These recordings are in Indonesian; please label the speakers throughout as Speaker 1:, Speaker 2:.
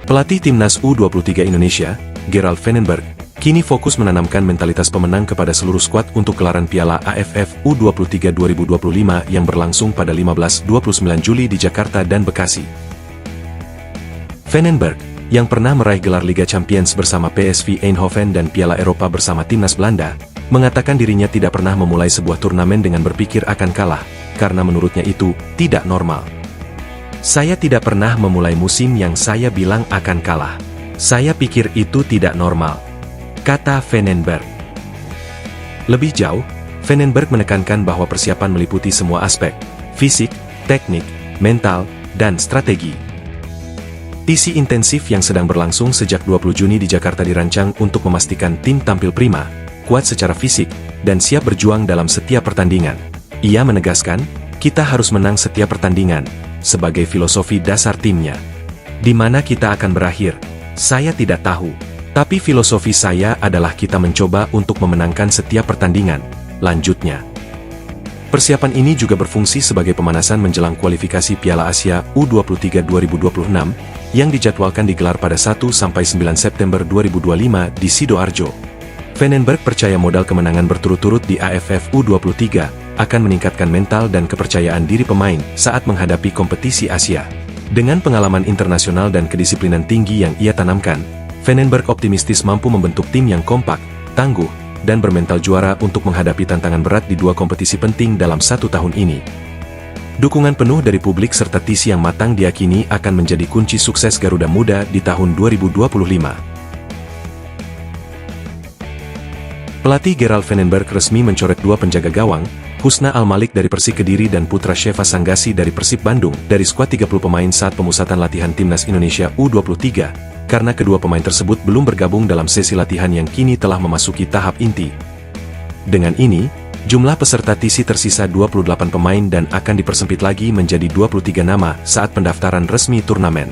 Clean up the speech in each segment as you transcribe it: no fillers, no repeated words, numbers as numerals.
Speaker 1: Pelatih Timnas U23 Indonesia, Gerald Vandenberg, kini fokus menanamkan mentalitas pemenang kepada seluruh skuad untuk gelaran Piala AFF U23 2025 yang berlangsung pada 15-29 Juli di Jakarta dan Bekasi. Vandenberg, yang pernah meraih gelar Liga Champions bersama PSV Eindhoven dan Piala Eropa bersama Timnas Belanda, mengatakan dirinya tidak pernah memulai sebuah turnamen dengan berpikir akan kalah, karena menurutnya itu tidak normal. Saya tidak pernah memulai musim yang saya bilang akan kalah. Saya pikir itu tidak normal, kata Vandenberg. Lebih jauh, Vandenberg menekankan bahwa persiapan meliputi semua aspek, fisik, teknik, mental, dan strategi. TC intensif yang sedang berlangsung sejak 20 Juni di Jakarta dirancang untuk memastikan tim tampil prima, kuat secara fisik, dan siap berjuang dalam setiap pertandingan. Ia menegaskan, kita harus menang setiap pertandingan, sebagai filosofi dasar timnya. Di mana kita akan berakhir, saya tidak tahu. Tapi filosofi saya adalah kita mencoba untuk memenangkan setiap pertandingan, lanjutnya. Persiapan ini juga berfungsi sebagai pemanasan menjelang kualifikasi Piala Asia U23 2026, yang dijadwalkan digelar pada 1-9 September 2025 di Sidoarjo. Vandenberg percaya modal kemenangan berturut-turut di AFF U23 akan meningkatkan mental dan kepercayaan diri pemain saat menghadapi kompetisi Asia. Dengan pengalaman internasional dan kedisiplinan tinggi yang ia tanamkan, Vandenberg optimistis mampu membentuk tim yang kompak, tangguh, dan bermental juara untuk menghadapi tantangan berat di dua kompetisi penting dalam 1 tahun ini. Dukungan penuh dari publik serta TC yang matang diyakini akan menjadi kunci sukses Garuda Muda di tahun 2025. Pelatih Gerald Vandenberg resmi mencoret dua penjaga gawang, Husna Al-Malik dari Persik Kediri dan Putra Sheva Sanggasi dari Persib Bandung, dari skuad 30 pemain saat pemusatan latihan Timnas Indonesia U23, karena kedua pemain tersebut belum bergabung dalam sesi latihan yang kini telah memasuki tahap inti. Dengan ini, jumlah peserta TC tersisa 28 pemain dan akan dipersempit lagi menjadi 23 nama saat pendaftaran resmi turnamen.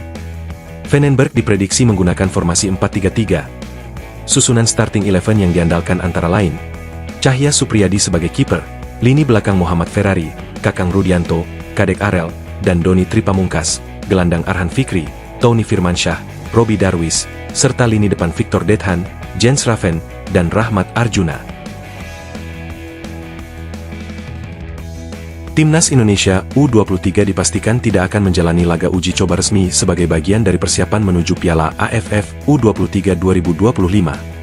Speaker 1: Vandenberg diprediksi menggunakan formasi 4-3-3. Susunan starting 11 yang diandalkan antara lain, Cahya Supriyadi sebagai kiper, lini belakang Muhammad Ferrari, Kakang Rudianto, Kadek Arel, dan Doni Tripamungkas, gelandang Arhan Fikri, Tony Firmansyah, Robi Darwis, serta lini depan Victor Dethan, Jens Raven, dan Rahmat Arjuna. Timnas Indonesia U23 dipastikan tidak akan menjalani laga uji coba resmi sebagai bagian dari persiapan menuju Piala AFF U23 2025.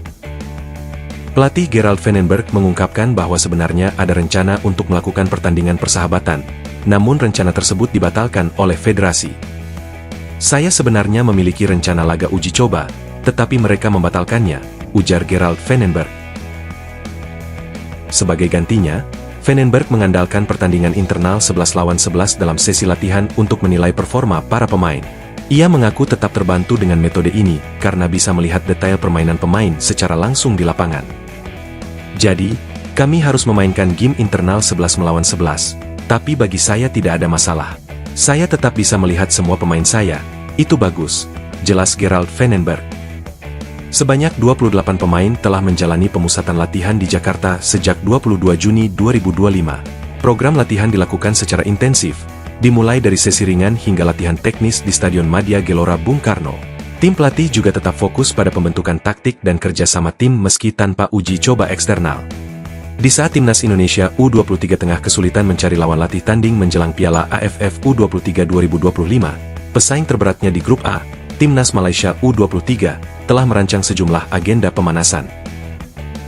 Speaker 1: Pelatih Gerald Vandenberg mengungkapkan bahwa sebenarnya ada rencana untuk melakukan pertandingan persahabatan, namun rencana tersebut dibatalkan oleh federasi. Saya sebenarnya memiliki rencana laga uji coba, tetapi mereka membatalkannya, ujar Gerald Vandenberg. Sebagai gantinya, Vandenberg mengandalkan pertandingan internal 11 lawan 11 dalam sesi latihan untuk menilai performa para pemain. Ia mengaku tetap terbantu dengan metode ini, karena bisa melihat detail permainan pemain secara langsung di lapangan. Jadi, kami harus memainkan game internal 11 melawan 11, tapi bagi saya tidak ada masalah. Saya tetap bisa melihat semua pemain saya, itu bagus, jelas Gerald Vandenberg. Sebanyak 28 pemain telah menjalani pemusatan latihan di Jakarta sejak 22 Juni 2025. Program latihan dilakukan secara intensif, dimulai dari sesi ringan hingga latihan teknis di Stadion Madia Gelora Bung Karno. Tim pelatih juga tetap fokus pada pembentukan taktik dan kerjasama tim meski tanpa uji coba eksternal. Di saat Timnas Indonesia U23 tengah kesulitan mencari lawan latih tanding menjelang Piala AFF U23 2025, pesaing terberatnya di Grup A, Timnas Malaysia U23, telah merancang sejumlah agenda pemanasan.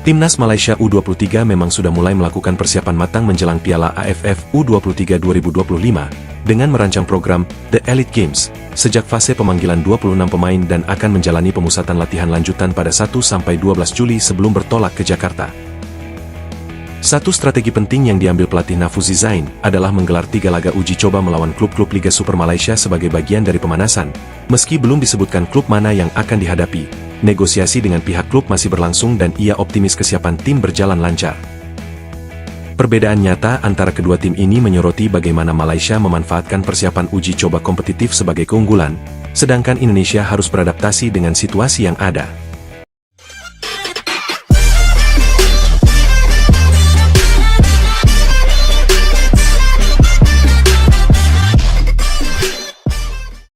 Speaker 1: Timnas Malaysia U23 memang sudah mulai melakukan persiapan matang menjelang Piala AFF U23 2025, dengan merancang program The Elite Games, sejak fase pemanggilan 26 pemain dan akan menjalani pemusatan latihan lanjutan pada 1-12 Juli sebelum bertolak ke Jakarta. Satu strategi penting yang diambil pelatih Nafuzi Zain adalah menggelar 3 laga uji coba melawan klub-klub Liga Super Malaysia sebagai bagian dari pemanasan. Meski belum disebutkan klub mana yang akan dihadapi, negosiasi dengan pihak klub masih berlangsung dan ia optimis kesiapan tim berjalan lancar. Perbedaan nyata antara kedua tim ini menyoroti bagaimana Malaysia memanfaatkan persiapan uji coba kompetitif sebagai keunggulan, sedangkan Indonesia harus beradaptasi dengan situasi yang ada.